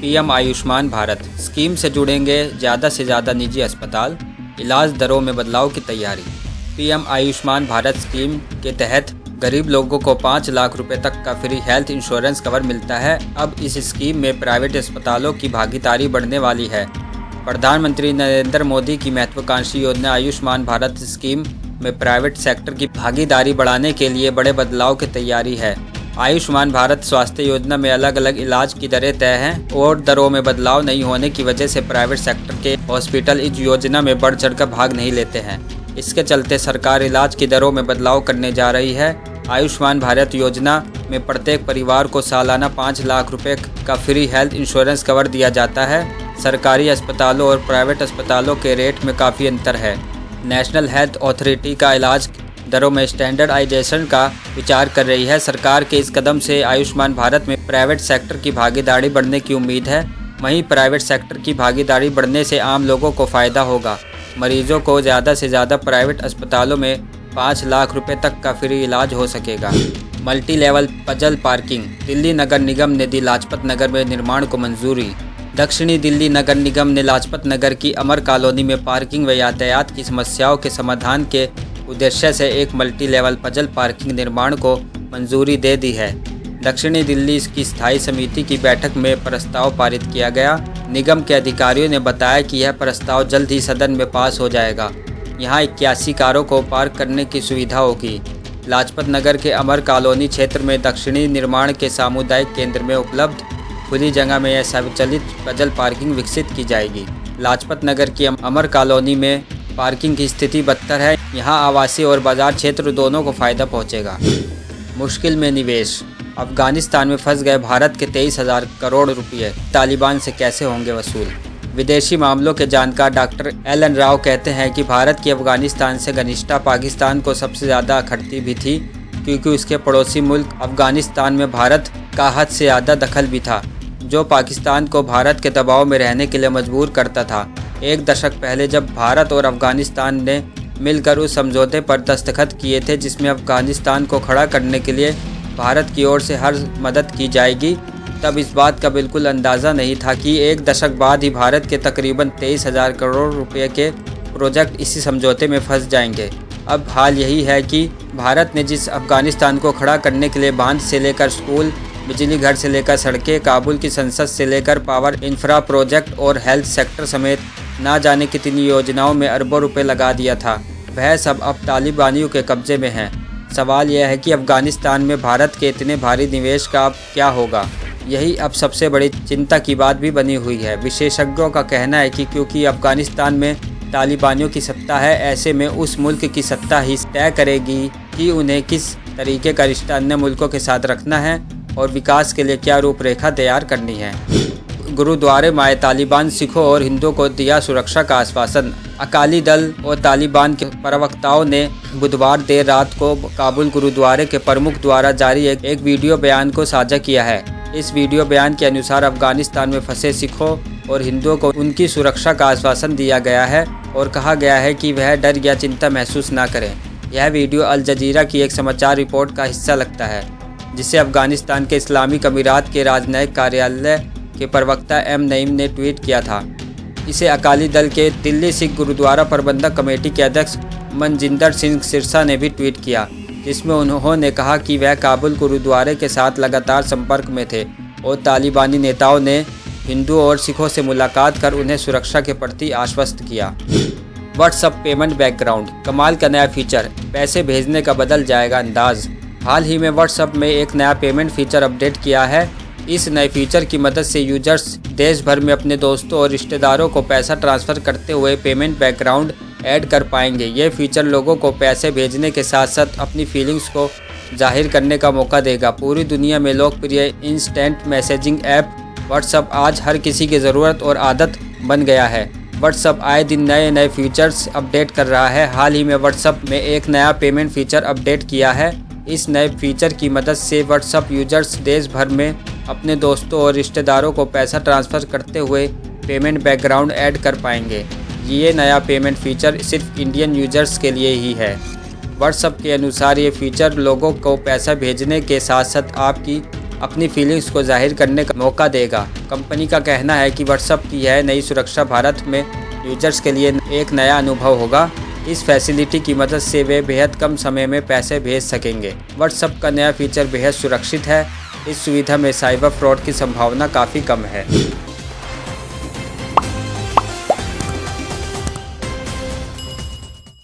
PM Ayushman Bharat scheme से जुड़ेंगे ज़्यादा से ज़्यादा निजी अस्पताल, इलाज दरों में बदलाव की तैयारी। पीएम आयुष्मान भारत स्कीम के तहत गरीब लोगों को 5 लाख रुपए तक का फ्री हेल्थ इंश्योरेंस कवर मिलता है। अब इस स्कीम में प्राइवेट अस्पतालों की भागीदारी बढ़ने वाली है। प्रधानमंत्री नरेंद्र मोदी की महत्वाकांक्षी योजना आयुष्मान भारत स्कीम में प्राइवेट सेक्टर की भागीदारी बढ़ाने के लिए बड़े बदलाव की तैयारी है। आयुष्मान भारत स्वास्थ्य योजना में अलग अलग इलाज की दरें तय हैं और दरों में बदलाव नहीं होने की वजह से प्राइवेट सेक्टर के हॉस्पिटल इस योजना में बढ़ चढ़कर भाग नहीं लेते हैं। इसके चलते सरकार इलाज की दरों में बदलाव करने जा रही है। आयुष्मान भारत योजना में प्रत्येक परिवार को सालाना 5 लाख रुपए का फ्री हेल्थ इंश्योरेंस कवर दिया जाता है। सरकारी अस्पतालों और प्राइवेट अस्पतालों के रेट में काफ़ी अंतर है। नेशनल हेल्थ अथॉरिटी का इलाज दरों में स्टैंडर्डाइजेशन का विचार कर रही है। सरकार के इस कदम से आयुष्मान भारत में प्राइवेट सेक्टर की भागीदारी बढ़ने की उम्मीद है। वहीं प्राइवेट सेक्टर की भागीदारी बढ़ने से आम लोगों को फ़ायदा होगा। मरीजों को ज़्यादा से ज़्यादा प्राइवेट अस्पतालों में 5 लाख रुपए तक का फ्री इलाज हो सकेगा। Multi level puzzle parking, Delhi नगर निगम ने दी लाजपत नगर में निर्माण को मंजूरी। दक्षिणी दिल्ली नगर निगम ने लाजपत नगर की अमर कॉलोनी में पार्किंग व यातायात की समस्याओं के समाधान के उद्देश्य से एक मल्टी लेवल पजल पार्किंग निर्माण को मंजूरी दे दी है। दक्षिणी दिल्ली की स्थायी समिति की बैठक में प्रस्ताव पारित किया गया। निगम के अधिकारियों ने बताया कि यह प्रस्ताव जल्द ही सदन में पास हो जाएगा। यहाँ 81 कारों को पार्क करने की सुविधा होगी। लाजपत नगर के अमर कॉलोनी क्षेत्र में दक्षिणी निर्माण के सामुदायिक केंद्र में उपलब्ध खुली जगह में यह स्वचालित पजल पार्किंग विकसित की जाएगी। लाजपत नगर की अमर कॉलोनी में पार्किंग की स्थिति बदतर है। यहाँ आवासीय और बाजार क्षेत्र दोनों को फायदा पहुँचेगा। मुश्किल में निवेश, अफगानिस्तान में फंस गए भारत के 23,000 करोड़ रुपये तालिबान से कैसे होंगे वसूल। विदेशी मामलों के जानकार डॉक्टर एलन राव कहते हैं कि भारत की अफगानिस्तान से घनिष्ठता पाकिस्तान को सबसे ज़्यादा अखरती भी थी, क्योंकि उसके पड़ोसी मुल्क अफगानिस्तान में भारत का हद से ज़्यादा दखल भी था, जो पाकिस्तान को भारत के दबाव में रहने के लिए मजबूर करता था। एक दशक पहले जब भारत और अफगानिस्तान ने मिलकर उस समझौते पर दस्तखत किए थे जिसमें अफगानिस्तान को खड़ा करने के लिए भारत की ओर से हर मदद की जाएगी, तब इस बात का बिल्कुल अंदाज़ा नहीं था कि एक दशक बाद ही भारत के तकरीबन 23,000 करोड़ रुपए के प्रोजेक्ट इसी समझौते में फंस जाएंगे। अब हाल यही है कि भारत ने जिस अफगानिस्तान को खड़ा करने के लिए बांध से लेकर स्कूल, बिजली घर से लेकर सड़कें, काबुल की संसद से लेकर पावर इंफ्रा प्रोजेक्ट और हेल्थ सेक्टर समेत ना जाने कितनी योजनाओं में अरबों रुपए लगा दिया था, वह सब अब तालिबानियों के कब्जे में है। सवाल यह है कि अफगानिस्तान में भारत के इतने भारी निवेश का अब क्या होगा। यही अब सबसे बड़ी चिंता की बात भी बनी हुई है। विशेषज्ञों का कहना है कि क्योंकि अफगानिस्तान में तालिबानियों की सत्ता है, ऐसे में उस मुल्क की सत्ता ही तय करेगी कि उन्हें किस तरीके का रिश्ता अन्य मुल्कों के साथ रखना है और विकास के लिए क्या रूपरेखा तैयार करनी है। गुरुद्वारे में आए तालिबान, सिखों और हिंदुओं को दिया सुरक्षा का आश्वासन। अकाली दल और तालिबान के प्रवक्ताओं ने बुधवार देर रात को काबुल गुरुद्वारे के प्रमुख द्वारा जारी एक वीडियो बयान को साझा किया है। इस वीडियो बयान के अनुसार अफगानिस्तान में फंसे सिखों और हिंदुओं को उनकी सुरक्षा का आश्वासन दिया गया है और कहा गया है कि वह डर या चिंता महसूस न करें। यह वीडियो अल जजीरा की एक समाचार रिपोर्ट का हिस्सा लगता है, जिसे अफगानिस्तान के इस्लामिक अमीरात के राजनयिक कार्यालय के प्रवक्ता एम नईम ने ट्वीट किया था। इसे अकाली दल के दिल्ली सिख गुरुद्वारा प्रबंधक कमेटी के अध्यक्ष मनजिंदर सिंह सिरसा ने भी ट्वीट किया, जिसमें उन्होंने कहा कि वह काबुल गुरुद्वारे के साथ लगातार संपर्क में थे और तालिबानी नेताओं ने हिंदुओं और सिखों से मुलाकात कर उन्हें सुरक्षा के प्रति आश्वस्त किया। व्हाट्सएप पेमेंट बैकग्राउंड, कमाल का नया फीचर, पैसे भेजने का बदल जाएगा अंदाज। हाल ही में व्हाट्सएप में एक नया पेमेंट फीचर अपडेट किया है। इस नए फीचर की मदद से यूजर्स देश भर में अपने दोस्तों और रिश्तेदारों को पैसा ट्रांसफ़र करते हुए पेमेंट बैकग्राउंड ऐड कर पाएंगे। ये फीचर लोगों को पैसे भेजने के साथ साथ अपनी फीलिंग्स को जाहिर करने का मौका देगा। पूरी दुनिया में लोकप्रिय इंस्टेंट मैसेजिंग ऐप व्हाट्सएप आज हर किसी की ज़रूरत और आदत बन गया है। व्हाट्सएप आए दिन नए नए फीचर्स अपडेट कर रहा है। हाल ही में व्हाट्सएप में एक नया पेमेंट फीचर अपडेट किया है। इस नए फीचर की मदद से व्हाट्सएप यूजर्स देश भर में अपने दोस्तों और रिश्तेदारों को पैसा ट्रांसफ़र करते हुए पेमेंट बैकग्राउंड ऐड कर पाएंगे। ये नया पेमेंट फीचर सिर्फ इंडियन यूजर्स के लिए ही है। व्हाट्सएप के अनुसार ये फीचर लोगों को पैसा भेजने के साथ साथ आपकी अपनी फीलिंग्स को जाहिर करने का मौका देगा। कंपनी का कहना है कि व्हाट्सएप की यह नई सुरक्षा भारत में यूजर्स के लिए एक नया अनुभव होगा। इस फैसिलिटी की मदद से वे बेहद कम समय में पैसे भेज सकेंगे। व्हाट्सएप का नया फीचर बेहद सुरक्षित है। इस सुविधा में साइबर फ्रॉड की संभावना काफ़ी कम है।